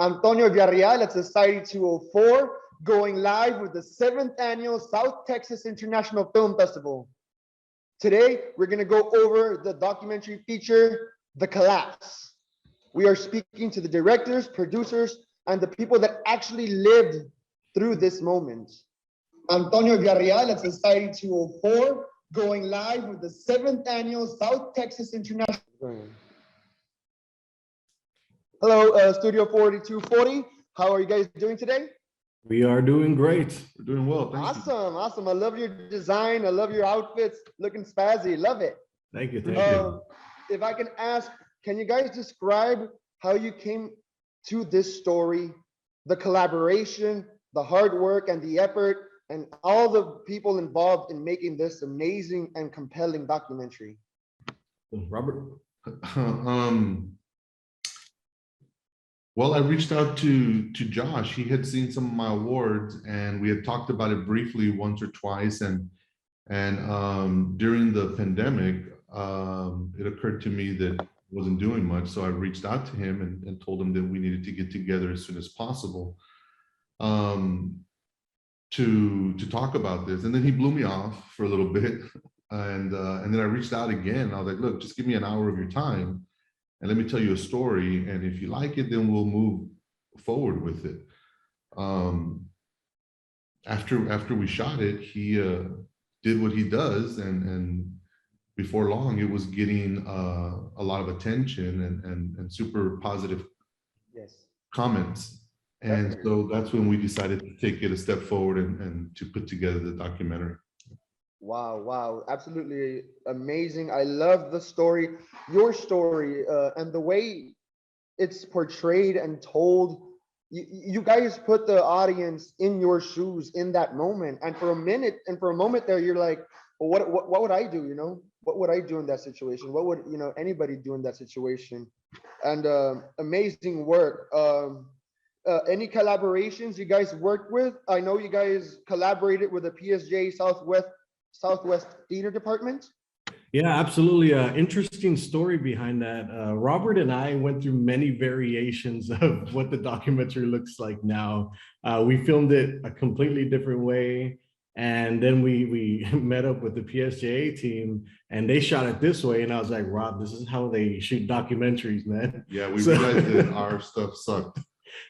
Antonio Villarreal at Society 204, going live with the 7th annual South Texas International Film Festival. Today, we're going to go over the documentary feature, The Collapse. We are speaking to the directors, producers, and the people that actually lived through this moment. Antonio Villarreal at Society 204, going live with the 7th annual South Texas International. Hello, Studio 4240. How are you guys doing today? We are doing great. We're doing well. Thank you. Awesome. I love your design. I love your outfits. Looking spazzy. Love it. Thank you. Thank you. If I can ask, can you guys describe how you came to this story, the collaboration, the hard work and the effort, and all the people involved in making this amazing and compelling documentary? Robert? Well, I reached out to Josh. He had seen some of my awards, and we had talked about it briefly once or twice. And during the pandemic, it occurred to me that I wasn't doing much, so I reached out to him and told him that we needed to get together as soon as possible to talk about this. And then he blew me off for a little bit, and then I reached out again. I was like, "Look, just give me an hour of your time, and let me tell you a story. And if you like it, then we'll move forward with it." After we shot it, he did what he does, and before long, it was getting a lot of attention and super positive comments. And so that's when we decided to take it a step forward and to put together the documentary. Wow, absolutely amazing. I love the story, your story, and the way it's portrayed and told. You guys put the audience in your shoes in that moment, and for a moment there, you're like, well, what would I do? You know, what would I do in that situation? What would anybody do in that situation? And amazing work. Any collaborations you guys worked with? I know you guys collaborated with the PSJ Southwest Theater Department. Yeah, absolutely. Interesting story behind that. Robert and I went through many variations of what the documentary looks like now. We filmed it a completely different way. And then we met up with the PSJA team and they shot it this way. And I was like, Rob, this is how they shoot documentaries, man. Yeah, we realized that our stuff sucked.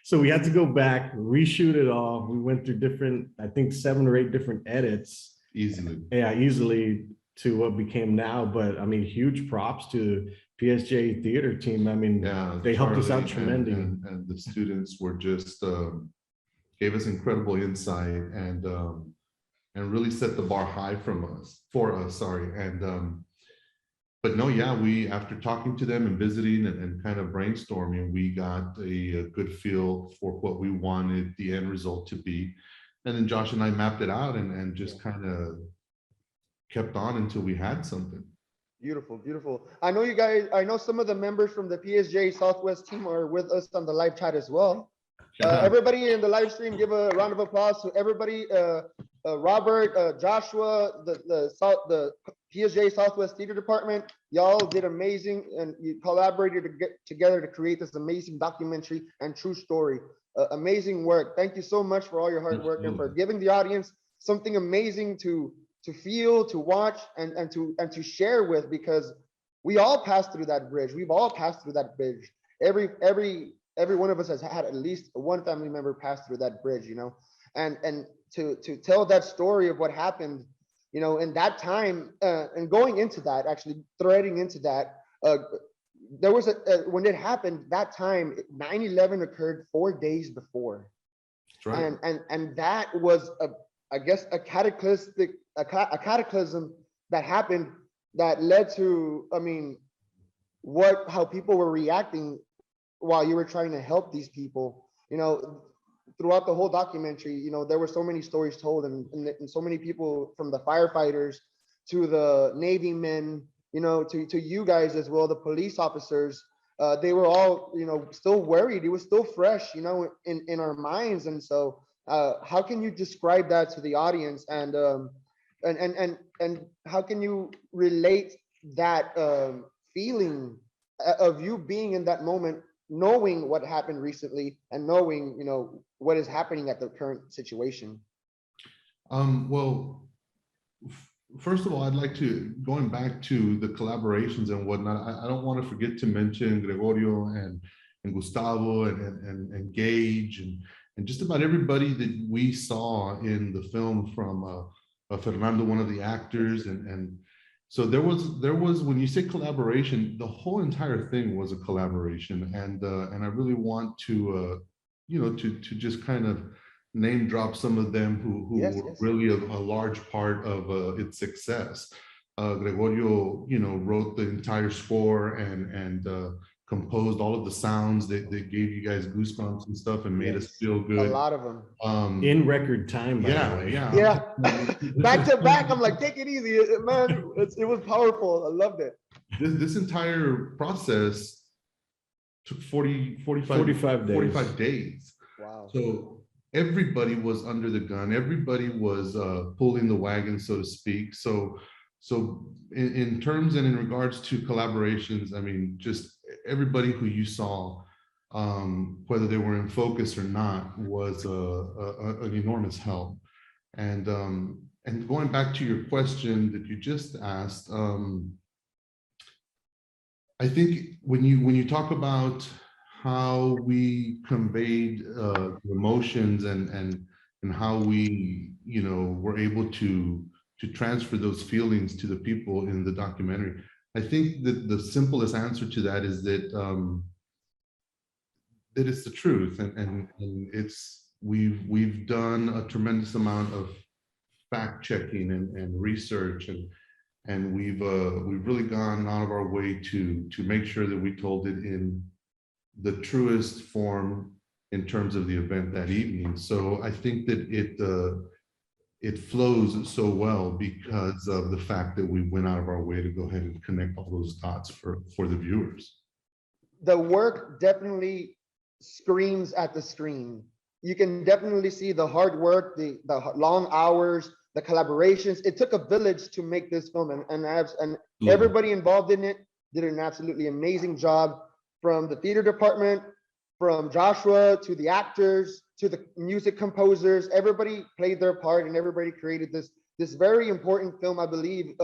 So we had to go back, reshoot it all. We went through different, I think 7 or 8 different edits. Easily. Yeah, easily to what became now. But I mean, huge props to PSJ theater team. I mean, yeah, they helped us out tremendously. And the students were just, gave us incredible insight and really set the bar high for us. But no, yeah, we, after talking to them and visiting and kind of brainstorming, we got a good feel for what we wanted the end result to be. And then Josh and I mapped it out and just kind of kept on until we had something. Beautiful. I know some of the members from the PSJ Southwest team are with us on the live chat as well. Everybody in the live stream, give a round of applause to everybody. Robert, Joshua, the PSJ Southwest Theater Department, y'all did amazing, and you collaborated to get together to create this amazing documentary and true story. Amazing work. Thank you so much for all your hard work and for giving the audience something amazing to feel, to watch, and to share with, because we all passed through that bridge. We've all passed through that bridge. Every one of us has had at least one family member pass through that bridge, and to tell that story of what happened, in that time, and going into that, actually threading into that, there was when it happened, that time, 9/11 occurred 4 days before. That's right. And that was I guess a cataclysm that happened that led to, how people were reacting while you were trying to help these people. Throughout the whole documentary, there were so many stories told, and so many people, from the firefighters to the Navy men, to you guys as well, the police officers, they were all, still worried. It was still fresh, in our minds. And so how can you describe that to the audience, and how can you relate that feeling of you being in that moment knowing what happened recently and knowing, you know, what is happening at the current situation? Well, first of all, I'd like to, going back to the collaborations and whatnot, I don't want to forget to mention Gregorio and Gustavo and Gage and just about everybody that we saw in the film, from Fernando, one of the actors, and so there was when you say collaboration, the whole entire thing was a collaboration, and I really want to you know, to just kind of name drop some of them who Yes, were yes. really a large part of its success. Gregorio, you know, wrote the entire score and composed all of the sounds that gave you guys goosebumps and stuff and made us Yes. feel A good. lot of them. In record time, by the Yeah, way. yeah. Yeah. Back to back, I'm like, take it easy, man. It was powerful. I loved it. This entire process took 45 days. 45 days. Wow. So everybody was under the gun. Everybody was pulling the wagon, so to speak. So in terms and in regards to collaborations, I mean, just everybody who you saw, whether they were in focus or not, was an enormous help. And going back to your question that you just asked, I think when you talk about how we conveyed emotions and how we, you know, were able to transfer those feelings to the people in the documentary, I think that the simplest answer to that is that that it's the truth, and it's we've done a tremendous amount of fact checking and research, and we've really gone out of our way to make sure that we told it in the truest form in terms of the event that evening. So I think that it flows so well because of the fact that we went out of our way to go ahead and connect all those dots for the viewers. The work definitely screams at the screen. You can definitely see the hard work, the long hours, the collaborations. It took a village to make this film, and everybody involved in it did an absolutely amazing job, from the theater department, from Joshua to the actors to the music composers. Everybody played their part and everybody created this very important film, I believe.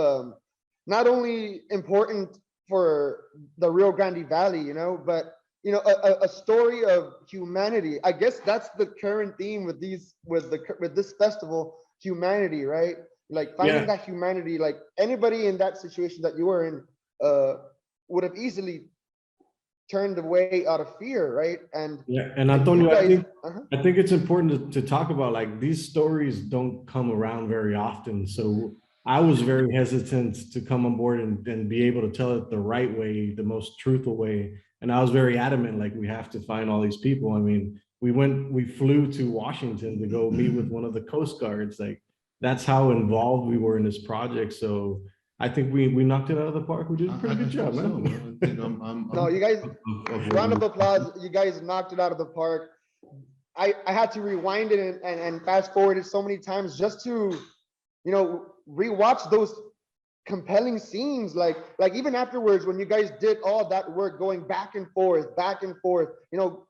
Not only important for the Rio Grande Valley, you know, but you know, a story of humanity. I guess that's the current theme with this festival, humanity, right? Like finding that humanity. Like anybody in that situation that you were in would have easily turned away out of fear, right? And Antonio, guys, I think it's important to talk about, like, these stories don't come around very often. So I was very hesitant to come on board and be able to tell it the right way, the most truthful way. And I was very adamant, like, we have to find all these people. I mean, we flew to Washington to go meet with one of the Coast Guards. Like, that's how involved we were in this project. So I think we knocked it out of the park. We did a pretty good job, man. No, you guys, round of applause. You guys knocked it out of the park. I had to rewind it and fast forward it so many times just to, you know, rewatch those compelling scenes. Like even afterwards, when you guys did all that work, going back and forth, you know,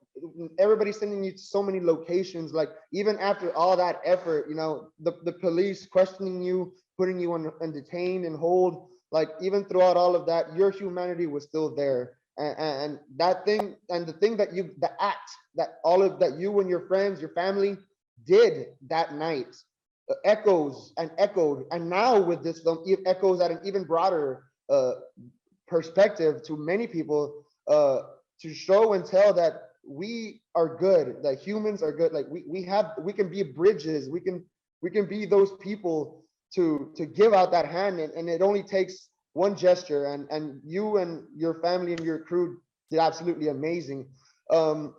everybody sending you to so many locations. Like even after all that effort, you know, the police questioning you, putting you on detained and hold, like even throughout all of that, your humanity was still there. And that thing, and the thing that the act that all of that you and your friends, your family did that night echoes and echoed. And now with this film, it echoes at an even broader perspective to many people, to show and tell that we are good, that humans are good. Like we can be bridges, we can be those people to give out that hand, and it only takes one gesture, and you and your family and your crew did absolutely amazing.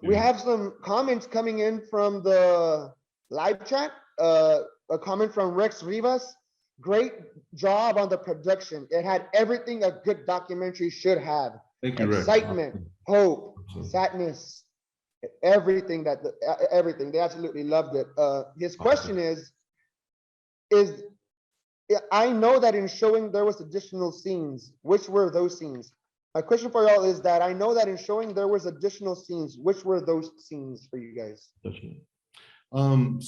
We have some comments coming in from the live chat. A comment from Rex Rivas: great job on the production. It had everything a good documentary should have. Thank you, Excitement, Rex. hope, sadness, everything everything. They absolutely loved it. His question is I know that in showing there was additional scenes. Which were those scenes? My question for y'all is that I know that in showing there was additional scenes. Which were those scenes for you guys?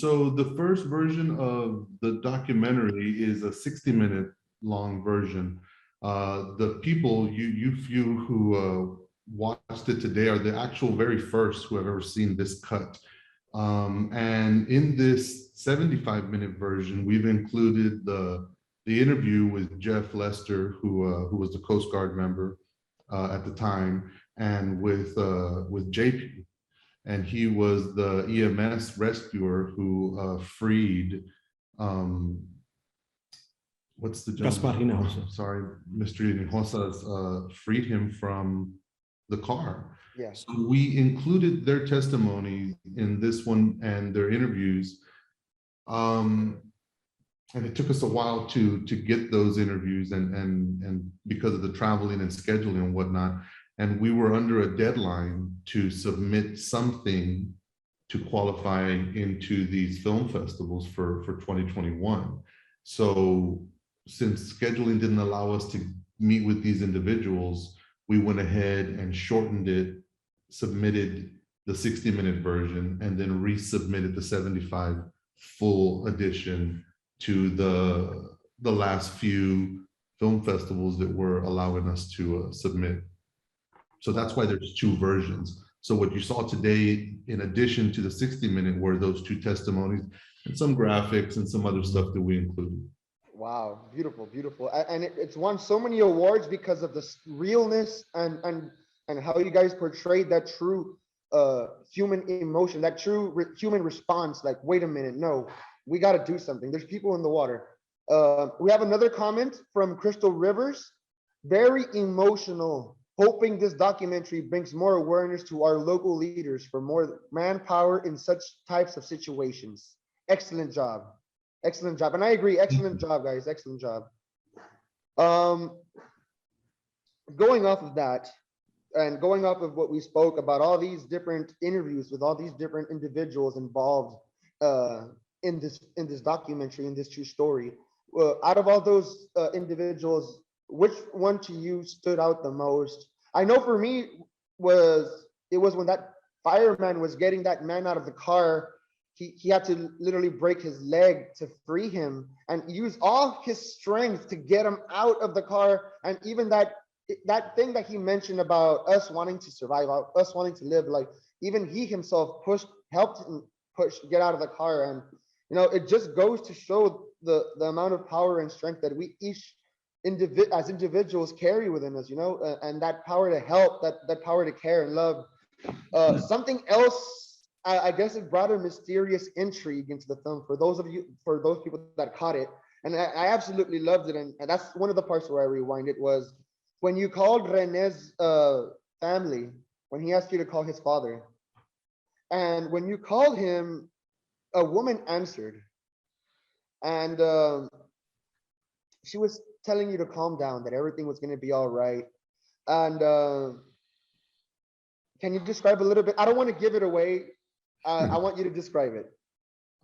So the first version of the documentary is a 60-minute long version. The people you few who watched it today are the actual very first who have ever seen this cut. And in this 75-minute version, we've included the interview with Jeff Lester, who was the Coast Guard member at the time, and with JP. And he was the EMS rescuer who freed, what's the gentleman? Sorry, Mr. Hinojosa freed him from the car. Yeah. So we included their testimony in this one and their interviews. And it took us a while to get those interviews and because of the traveling and scheduling and whatnot. And we were under a deadline to submit something to qualify into these film festivals for 2021. So since scheduling didn't allow us to meet with these individuals, we went ahead and shortened it, submitted the 60-minute version, and then resubmitted the 75 full edition to the last few film festivals that were allowing us to submit. So that's why there's two versions. So what you saw today, in addition to the 60-minute, were those two testimonies and some graphics and some other stuff that we included. Wow, beautiful, beautiful. And it's won so many awards because of the realness and how you guys portrayed that true human emotion, that true human response. Like, wait a minute, no, we got to do something. There's people in the water. We have another comment from Crystal Rivers. Very emotional. Hoping this documentary brings more awareness to our local leaders for more manpower in such types of situations. Excellent job. Excellent job. And I agree. Excellent job, guys. Excellent job. Going off of that, and going off of what we spoke about, all these different interviews with all these different individuals involved in this documentary, in this true story, out of all those individuals, which one to you stood out the most? I know for me it was when that fireman was getting that man out of the car. He had to literally break his leg to free him and use all his strength to get him out of the car. And even that thing that he mentioned about us wanting to survive, us wanting to live, like even he himself helped him get out of the car. And it just goes to show the amount of power and strength that we each as individuals carry within us, and that power to help, that power to care and love. Something else, I guess it brought a mysterious intrigue into the film for those people that caught it. And I absolutely loved it. And that's one of the parts where I rewind it, was when you called René's family, when he asked you to call his father. And when you called him, a woman answered. And she was telling you to calm down, that everything was going to be all right. And can you describe a little bit? I don't want to give it away. I want you to describe it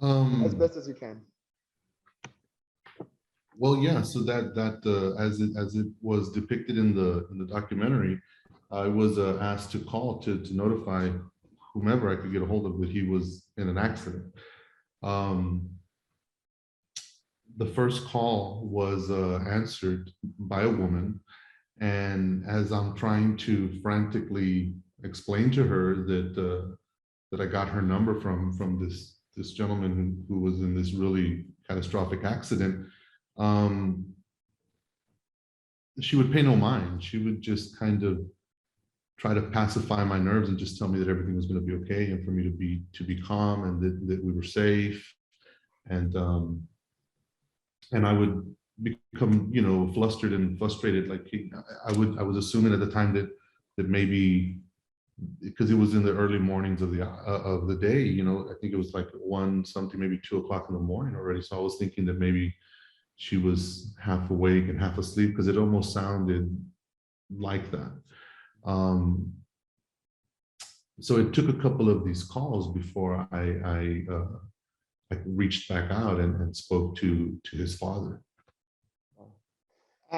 as best as you can. Well, yeah. So that as it was depicted in the documentary, I was asked to call to notify whomever I could get a hold of that he was in an accident. The first call was answered by a woman, and as I'm trying to frantically explain to her that I got her number from this gentleman who was in this really catastrophic accident, she would pay no mind. She would just kind of try to pacify my nerves and just tell me that everything was going to be okay, and for me to be calm, and that we were safe. And I would become, flustered and frustrated. Like I was assuming at the time that maybe, because it was in the early mornings of the day, I think it was like 1 something, maybe 2 o'clock in the morning already. So I was thinking that maybe she was half awake and half asleep, because it almost sounded like that. So it took a couple of these calls before I reached back out and spoke to his father.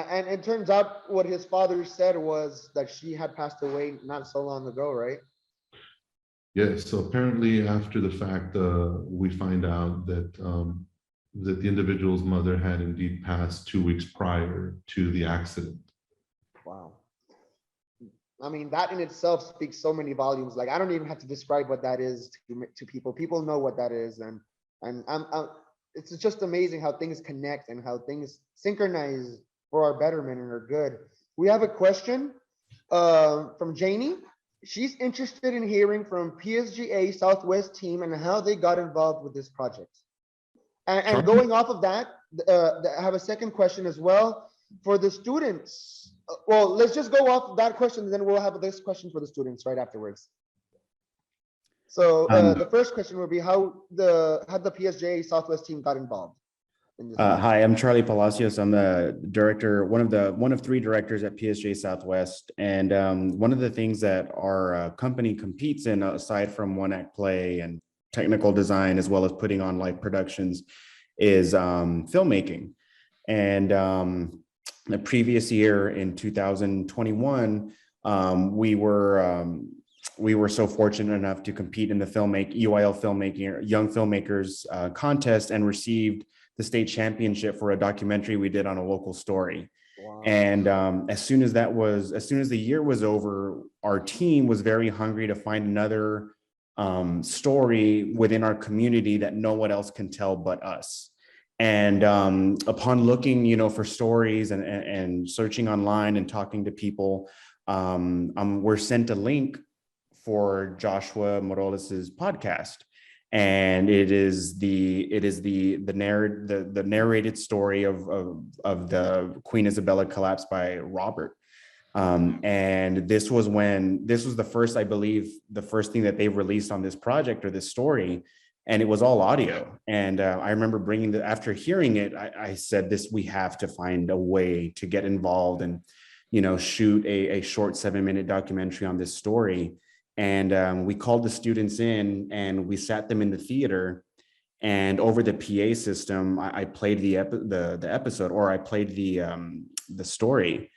And it turns out what his father said was that she had passed away not so long ago, right? Yes, so apparently after the fact, we find out that that the individual's mother had indeed passed 2 weeks prior to the accident. Wow. I mean, that in itself speaks so many volumes. Like, I don't even have to describe what that is to people. People know what that is, and it's just amazing how things connect and how things synchronize for our betterment and our good. We have a question from Janie. She's interested in hearing from PSGA Southwest team and how they got involved with this project. And going off of that, I have a second question as well for the students. Well, let's just go off that question, and then we'll have this question for the students right afterwards. So the first question would be how the PSGA Southwest team got involved in this. Hi, I'm Charlie Palacios. I'm the director, one of three directors at PSGA Southwest. And one of the things that our company competes in, aside from one act play and technical design, as well as putting on live productions, is filmmaking. And the previous year in 2021, we were so fortunate enough to compete in the UIL filmmaking, Young Filmmakers contest, and received the state championship for a documentary we did on a local story. Wow. And as soon as the year was over, our team was very hungry to find another story within our community that no one else can tell but us. And upon looking, for stories and searching online and talking to people, we're sent a link for Joshua Moroles's podcast, and it is the narrated story of the Queen Isabella collapse by Robert. And this was the first, I believe, the first thing that they've released on this project or this story. And it was all audio. And I remember after hearing it, I said, we have to find a way to get involved and, shoot a short 7-minute documentary on this story. And we called the students in and we sat them in the theater, and over the PA system, I played the episode, or I played the story,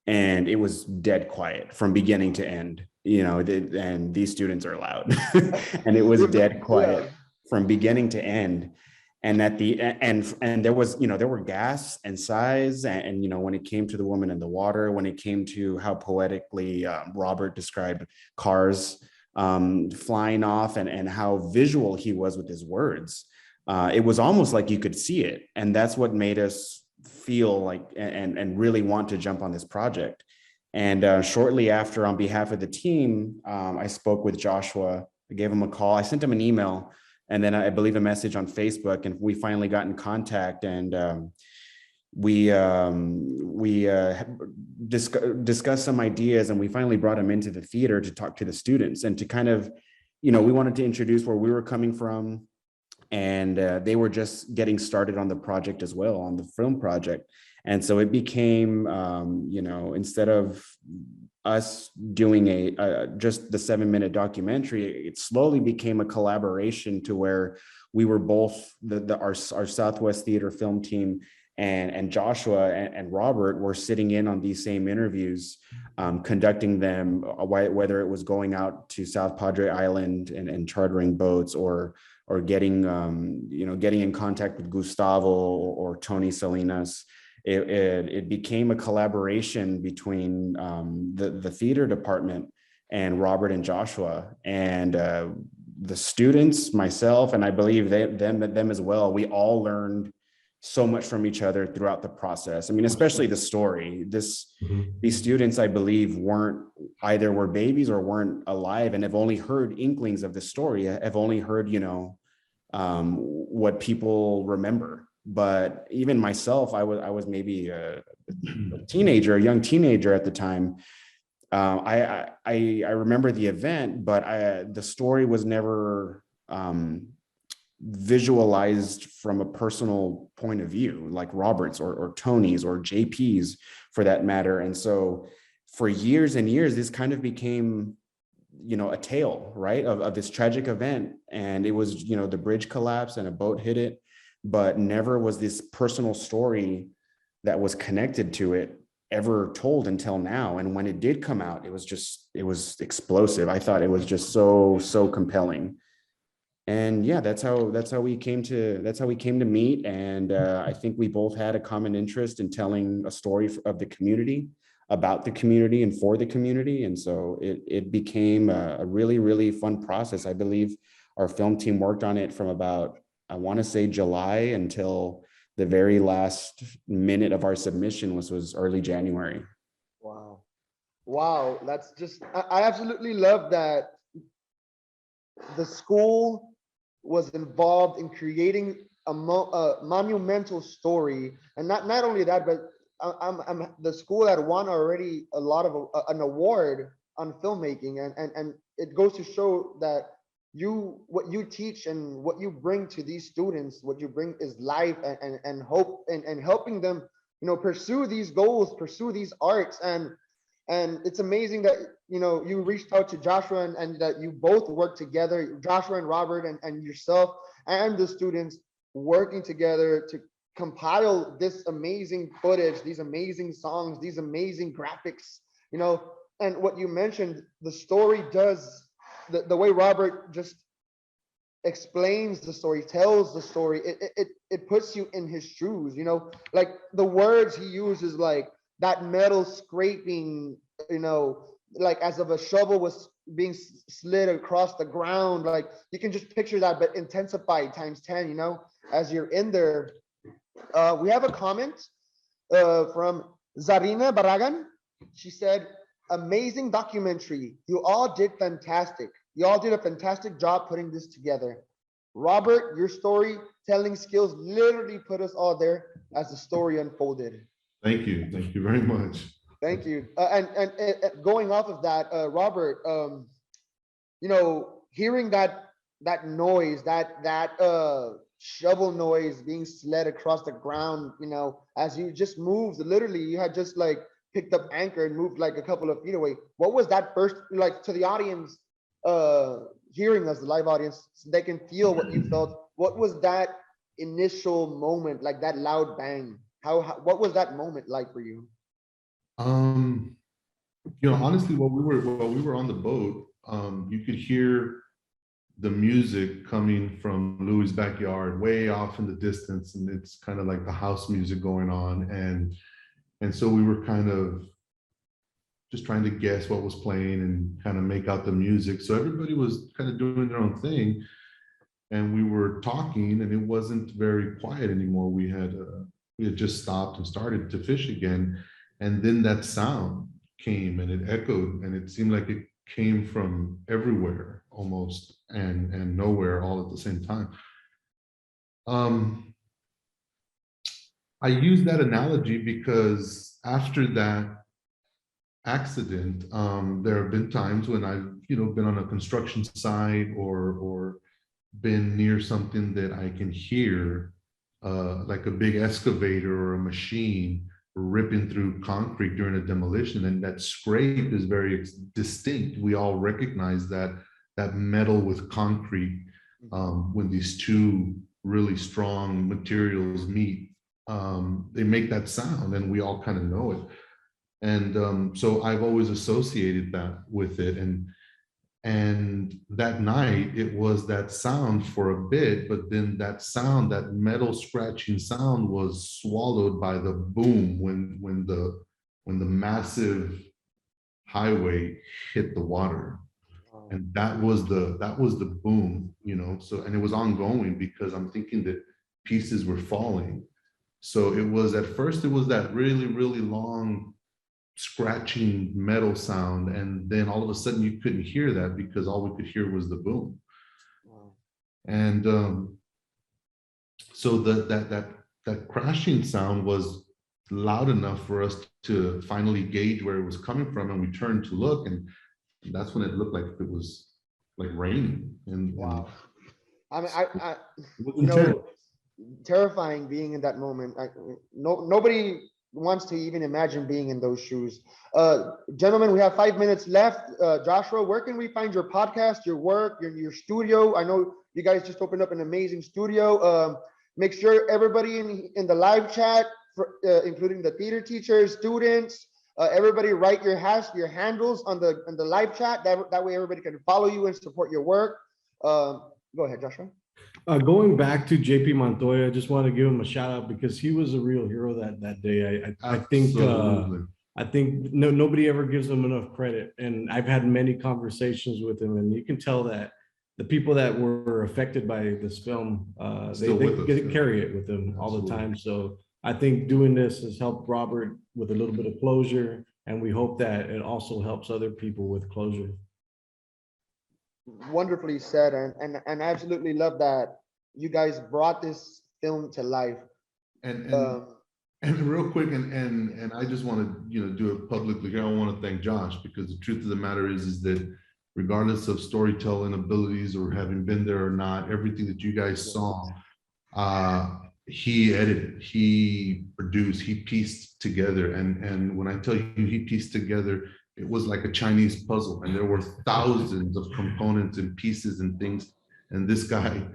and it was dead quiet from beginning to end, and these students are loud and it was dead quiet from beginning to end. And at the and there were gasps and sighs, and when it came to the woman in the water, when it came to how poetically Robert described cars flying off, and how visual he was with his words, it was almost like you could see it. And that's what made us feel like and really want to jump on this project. And shortly after, on behalf of the team, I spoke with Joshua. I gave him a call. I sent him an email, and then I believe a message on Facebook, and we finally got in contact, and we discussed some ideas, and we finally brought him into the theater to talk to the students and to kind of, we wanted to introduce where we were coming from. And they were just getting started on the project as well, on the film project. And so it became, instead of us doing just the 7-minute documentary, it slowly became a collaboration to where we were both our Southwest Theater film team and Joshua and Robert were sitting in on these same interviews, conducting them, whether it was going out to South Padre Island and chartering boats, or getting in contact with Gustavo or Tony Salinas. It became a collaboration between the theater department and Robert and Joshua, and the students, myself, and I believe them as well. We all learned so much from each other throughout the process. I mean, especially the story. These students, I believe, were babies or weren't alive, and have only heard inklings of the story. Have only heard, what people remember. But even myself, I was maybe a young teenager at the time. I remember the event, but the story was never visualized from a personal point of view, like Robert's or Tony's or JP's for that matter. And so for years and years, this kind of became, a tale, right, of this tragic event. And it was, the bridge collapsed and a boat hit it, but never was this personal story that was connected to it ever told until now. And when it did come out, it was explosive. I thought it was just so compelling. And yeah, that's how we came to meet. And I think we both had a common interest in telling a story of the community, about the community and for the community. And so it became a really, really fun process. I believe our film team worked on it from about, I want to say July until the very last minute of our submission, was early January. Wow. Wow. That's just, I absolutely love that the school was involved in creating a monumental story. And not only that, but I'm the school had won already a lot of an award on filmmaking. And it goes to show that what you teach and what you bring to these students, what you bring is life and hope and helping them, pursue these goals, pursue these arts. And it's amazing that, you reached out to Joshua and that you both work together, Joshua and Robert and yourself and the students working together to compile this amazing footage, these amazing songs, these amazing graphics, and what you mentioned, the story does, the way Robert just explains the story, tells the story, it puts you in his shoes, like the words he uses, like that metal scraping, like as if a shovel was being slid across the ground, like you can just picture that, but intensified times 10, as you're in there. We have a comment from Zarina Baragan. She said, amazing documentary. You all did fantastic. You all did a fantastic job putting this together. Robert, your storytelling skills literally put us all there as the story unfolded. Thank you. Thank you very much. Thank you. And going off of that, Robert, hearing that noise, that shovel noise being slid across the ground, as you just moved, literally, you had just like picked up anchor and moved like a couple of feet away. What was that first, like, to the audience, hearing us, the live audience, so they can feel what you felt? What was that initial moment, like that loud bang? What was that moment like for you? Honestly, while we were on the boat, you could hear the music coming from Louis' backyard, way off in the distance, and it's kind of like the house music going on, and so we were kind of just trying to guess what was playing and kind of make out the music. So everybody was kind of doing their own thing, and we were talking, and it wasn't very quiet anymore. We had just stopped and started to fish again, and then that sound came and it echoed, and it seemed like it came from everywhere almost and nowhere all at the same time. I use that analogy because after that accident, there have been times when I've been on a construction site or been near something that I can hear, like a big excavator or a machine ripping through concrete during a demolition, and that scrape is very distinct. We all recognize that metal with concrete, when these two really strong materials meet, they make that sound, and we all kind of know it. And so I've always associated that with it, and that night it was that sound for a bit, but then that sound, that metal scratching sound, was swallowed by the boom when the massive highway hit the water. And that was the boom, so, and it was ongoing because I'm thinking that pieces were falling. So it was, at first it was that really, really long scratching metal sound, and then all of a sudden you couldn't hear that because all we could hear was the boom. Wow. And so that crashing sound was loud enough for us to finally gauge where it was coming from, and we turned to look, and that's when it looked like it was like raining. And wow. I mean, it was terrifying being in that moment. Nobody wants to even imagine being in those shoes. Gentlemen, we have 5 minutes left. Joshua, where can we find your podcast, your work, your studio? I know you guys just opened up an amazing studio. Make sure everybody in the live chat including the theater teachers, students, everybody write your handles on the live chat. That way everybody can follow you and support your work. Go ahead, Joshua. Going back to JP Montoya, I just want to give him a shout out because he was a real hero that day. I think nobody ever gives him enough credit, and I've had many conversations with him, and you can tell that the people that were affected by this film, they carry it with them all the time. So I think doing this has helped Robert with a little bit of closure, and we hope that it also helps other people with closure. Wonderfully said, and I absolutely love that you guys brought this film to life. And real quick, and I just want to do it publicly here. I want to thank Josh, because the truth of the matter is that regardless of storytelling abilities or having been there or not, everything that you guys saw, he edited, he produced, he pieced together. And when I tell you he pieced together, it was like a Chinese puzzle, and there were thousands of components and pieces and things. And this guy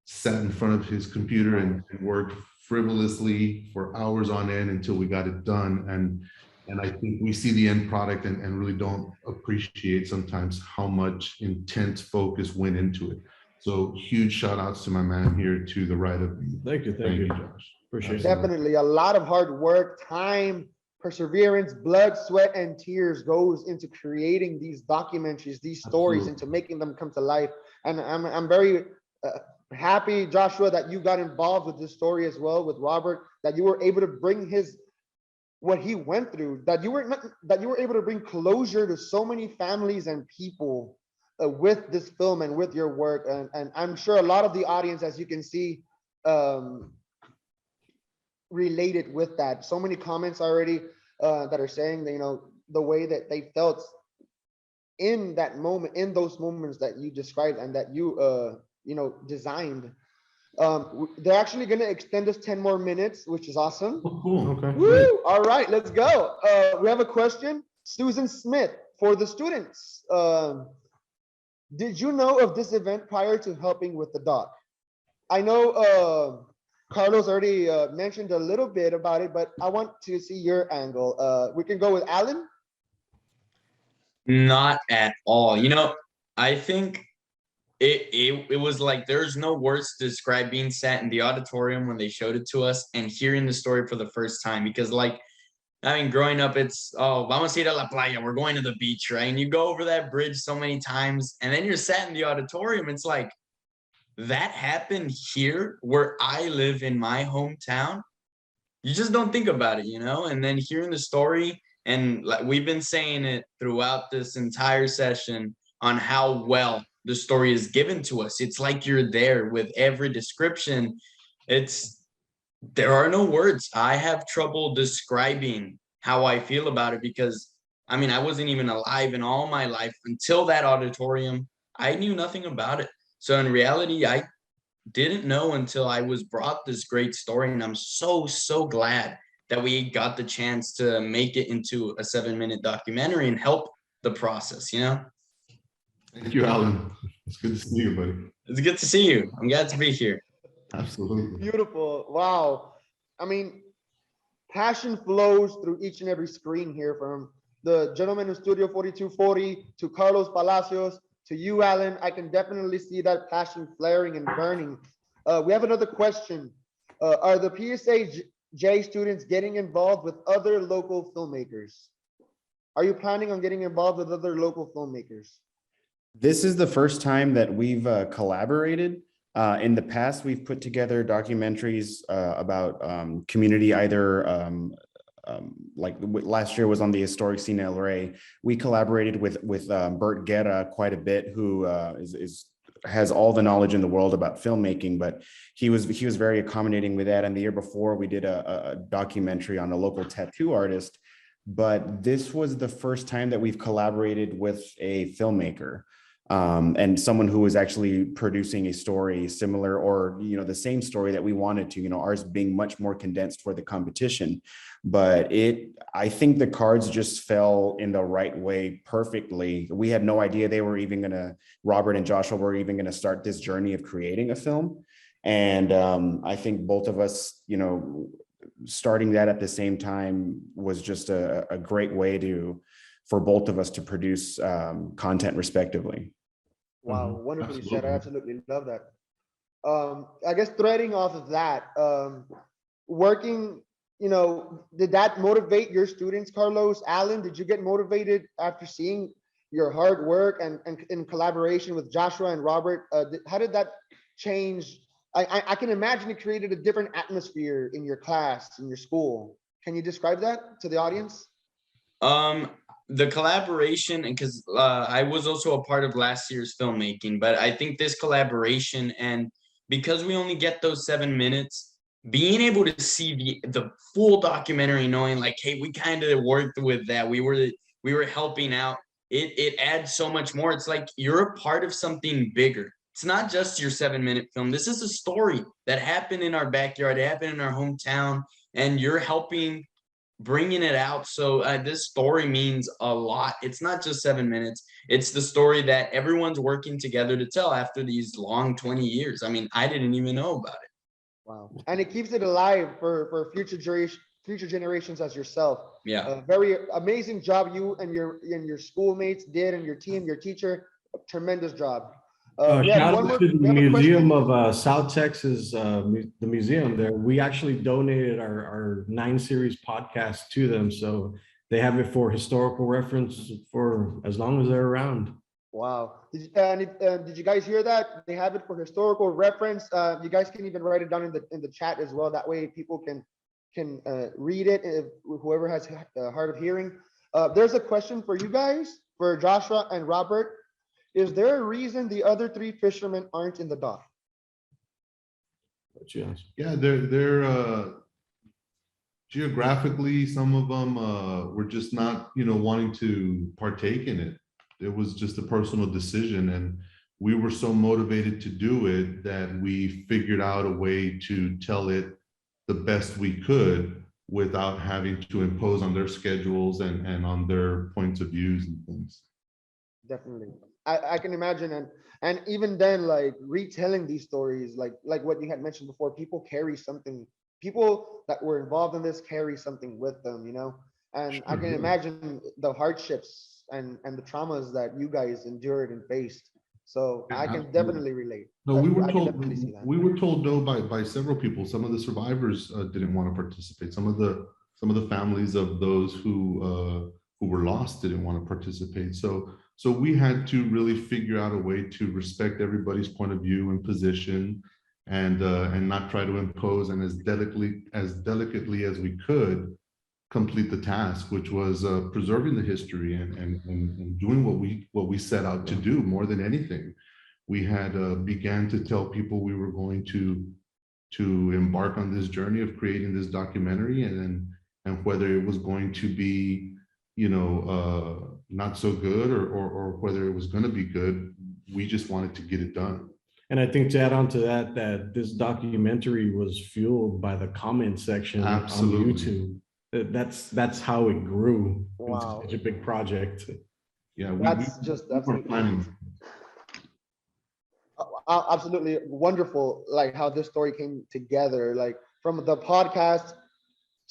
sat in front of his computer and worked frivolously for hours on end until we got it done. And I think we see the end product and really don't appreciate sometimes how much intense focus went into it. So huge shout outs to my man here to the right of me. Thank you, Josh. Appreciate it. Definitely a lot of hard work, time, perseverance, blood, sweat, and tears goes into creating these documentaries, these stories, into making them come to life. And I'm very happy, Joshua, that you got involved with this story as well with Robert, that you were able to bring what he went through, that you were able to bring closure to so many families and people with this film and with your work. And I'm sure a lot of the audience, as you can see, related with that. So many comments already that are saying that, the way that they felt in that moment, in those moments that you described and that you designed. They're actually going to extend us 10 more minutes, which is awesome. Oh, cool. Okay. Woo! All right, let's go. We have a question. Susan Smith, for the students. Did you know of this event prior to helping with the doc? I know Carlos already mentioned a little bit about it, but I want to see your angle. We can go with Alan. Not at all. I think it was like there's no words to describe being sat in the auditorium when they showed it to us and hearing the story for the first time, because growing up, it's, vamos a ir a la playa, we're going to the beach, right? And you go over that bridge so many times, and then you're sat in the auditorium. It's like, that happened here where I live in my hometown. You just don't think about it, and then hearing the story, and like we've been saying it throughout this entire session on how well the story is given to us. It's like you're there with every description. There are no words. I have trouble describing how I feel about it, because I wasn't even alive in all my life until that auditorium. I knew nothing about it. So in reality, I didn't know until I was brought this great story. And I'm so, so glad that we got the chance to make it into a 7-minute documentary and help the process, Thank you, Alan. It's good to see you, buddy. It's good to see you. I'm glad to be here. Absolutely. Beautiful. Wow. Passion flows through each and every screen here, from the gentleman in Studio 4240 to Carlos Palacios to you, Alan. I can definitely see that passion flaring and burning. We have another question. Are the PSAJ students getting involved with other local filmmakers? Are you planning on getting involved with other local filmmakers? This is the first time that we've collaborated. In the past, we've put together documentaries about community, either like last year was on the historic scene in El Rey. We collaborated with Bert Guerra quite a bit, who has all the knowledge in the world about filmmaking, but he was very accommodating with that. And the year before, we did a documentary on a local tattoo artist. But this was the first time that we've collaborated with a filmmaker. And someone who was actually producing a story similar, or the same story that we wanted to, ours being much more condensed for the competition. But I think the cards just fell in the right way perfectly. We had no idea they were even Robert and Joshua were even gonna start this journey of creating a film. And I think both of us, starting that at the same time was just a great way for both of us to produce content respectively. Wow, wonderfully said. I Absolutely. absolutely love that. I guess threading off of that, working, did that motivate your students, Carlos, Alan? Did you get motivated after seeing your hard work and in collaboration with Joshua and Robert? How did that change? I can imagine it created a different atmosphere in your class, in your school. Can you describe that to the audience? The collaboration, and because I was also a part of last year's filmmaking, but I think this collaboration, and because we only get those 7 minutes, being able to see the full documentary, knowing like, hey, we kind of worked with that, we were helping out. It adds so much more. It's like you're a part of something bigger. It's not just your 7-minute film. This is a story that happened in our backyard, it happened in our hometown, and you're helping bringing it out. So this story means a lot. It's not just 7 minutes. It's the story that everyone's working together to tell after these long 20 years. I mean, I didn't even know about it. Wow. And it keeps it alive for future generations as yourself. Yeah. A very amazing job you and your schoolmates did, and your team, your teacher, tremendous job. We have Shout one out more. to the We have a Museum question. of South Texas, the museum there. We actually donated our 9 series podcast to them, so they have it for historical reference for as long as they're around. Wow. Did you guys hear that? They have it for historical reference. You guys can even write it down in the chat as well. That way people can read it, if whoever has a hard of hearing. There's a question for you guys, for Joshua and Robert. Is there a reason the other 3 fishermen aren't in the dock? Yeah, they're geographically, some of them were just not, wanting to partake in it. It was just a personal decision, and we were so motivated to do it that we figured out a way to tell it the best we could without having to impose on their schedules and on their points of views and things. Definitely. I can imagine, and even then, like retelling these stories, like what you had mentioned before, people carry something. People that were involved in this carry something with them, And I Sure, can yeah. imagine the hardships and the traumas that you guys endured and faced. So Yeah, I can absolutely. definitely relate. No, we were I can told definitely see that. we were told no by several people. Some of the survivors didn't want to participate. Some of the families of those who were lost didn't want to participate. So we had to really figure out a way to respect everybody's point of view and position, and not try to impose, and as delicately as we could complete the task, which was preserving the history and doing what we set out to do. More than anything, we had began to tell people we were going to embark on this journey of creating this documentary, and whether it was going to be, not so good, or whether it was going to be good, we just wanted to get it done. And I think to add on to that this documentary was fueled by the comment section Absolutely. on YouTube. That's how it grew Wow. into such a big project. Yeah, That's just we were absolutely planning. absolutely wonderful, like how this story came together, like from the podcast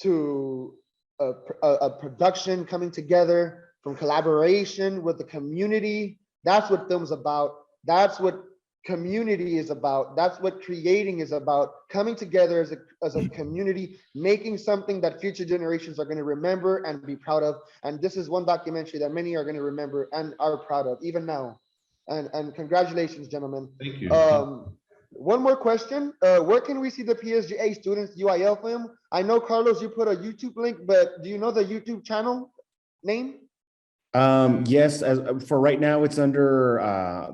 to a production coming together, from collaboration with the community. That's what film's about. That's what community is about. That's what creating is about. Coming together as a community, making something that future generations are going to remember and be proud of. And this is one documentary that many are going to remember and are proud of even now. And congratulations, gentlemen. Thank you. One more question. Where can we see the PSJA students UIL film? I know, Carlos, you put a YouTube link, but do you know the YouTube channel name? Yes, as for right now, it's under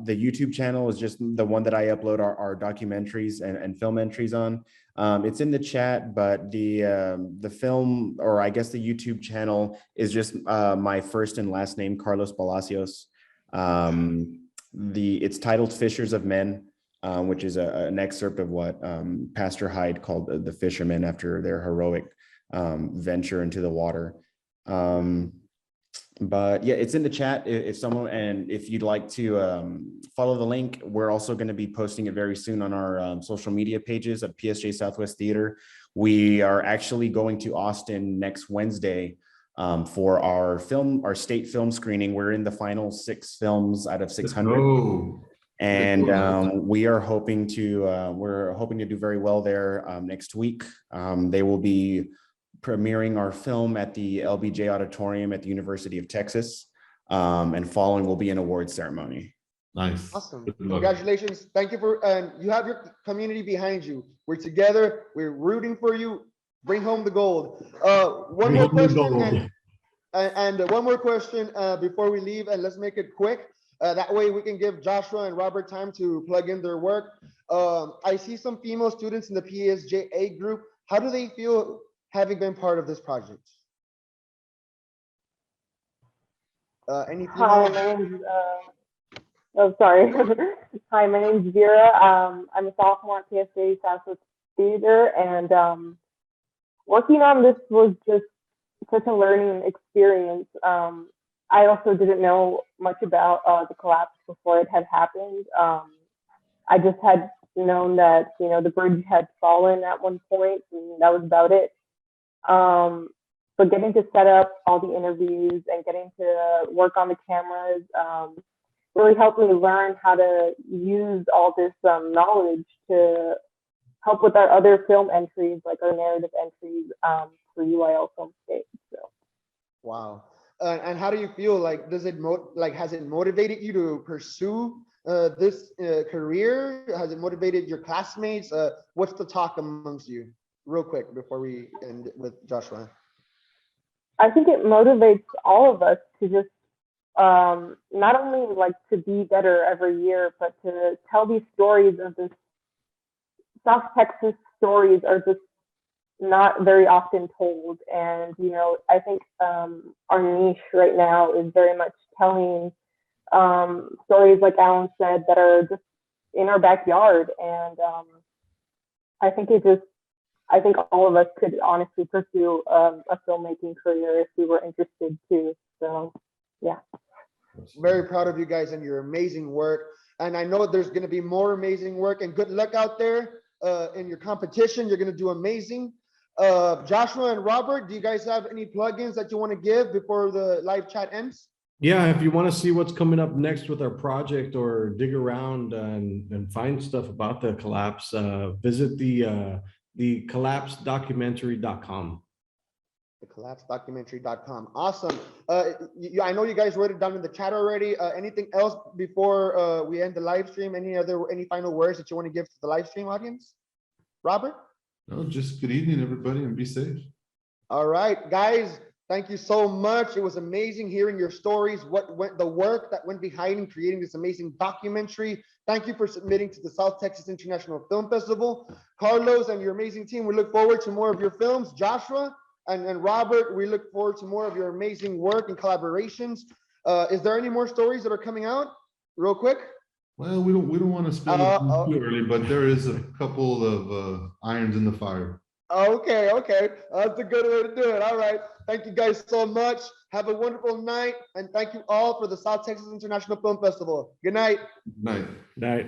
the YouTube channel is just the one that I upload our documentaries and film entries on. It's in the chat, but the film, or I guess the YouTube channel, is just my first and last name, Carlos Palacios. It's titled Fishers of Men, which is an excerpt of what Pastor Hyde called the fishermen after their heroic venture into the water. But yeah, it's in the chat if someone, and if you'd like to follow the link, we're also going to be posting it very soon on our social media pages at PSJ Southwest Theater. We are actually going to Austin next Wednesday for our state film screening. We're in the final 6 films out of 600. Oh, And we are hoping to do very well there next week. They will be premiering our film at the LBJ Auditorium at the University of Texas, and following will be an awards ceremony. nice. Awesome. Good luck. Congratulations. Thank you for, and you have your community behind you. We're together. We're rooting for you. Bring home the gold. One more question, and one more question before we leave, and let's make it quick. That way we can give Joshua and Robert time to plug in their work. I see some female students in the PSJA group. How do they feel having been part of this project? Any Hi, female? my name's, oh, sorry. Hi, my name's Vera. I'm a sophomore at PSJ Southwest Theater, and working on this was just such a learning experience. I also didn't know much about the collapse before it had happened. I just had known that, you know, the bridge had fallen at one point, and that was about it. But getting to set up all the interviews and getting to work on the cameras really helped me learn how to use all this knowledge to help with our other film entries, like our narrative entries for UIL Film State. So. Wow. And how do you feel? Like, does it has it motivated you to pursue this career? Has it motivated your classmates? What's the talk amongst you? Real quick before we end with Joshua. I think it motivates all of us to just not only like to be better every year, but to tell these stories of this. South Texas stories are just not very often told, and you know, I think our niche right now is very much telling stories, like Alan said, that are just in our backyard, and I think all of us could honestly pursue a filmmaking career if we were interested too. So, yeah. Very proud of you guys and your amazing work. And I know there's going to be more amazing work, and good luck out there in your competition. You're going to do amazing. Joshua and Robert, do you guys have any plugins that you want to give before the live chat ends? Yeah, if you want to see what's coming up next with our project or dig around and find stuff about the collapse, visit the collapsedocumentary.com. Thecollapsedocumentary.com. Awesome. I know you guys wrote it down in the chat already. Anything else before we end the live stream? Any final words that you want to give to the live stream audience? Robert? No, just good evening, everybody, and be safe. All right, guys. Thank you so much. It was amazing hearing your stories, the work that went behind creating this amazing documentary. Thank you for submitting to the South Texas International Film Festival. Carlos and your amazing team, we look forward to more of your films. Joshua and Robert, we look forward to more of your amazing work and collaborations. Is there any more stories that are coming out real quick? Well, we don't want to spill it too early, but there is a couple of irons in the fire. Okay. That's a good way to do it. All right. Thank you guys so much. Have a wonderful night. And thank you all for the South Texas International Film Festival. Good night. Night. Night.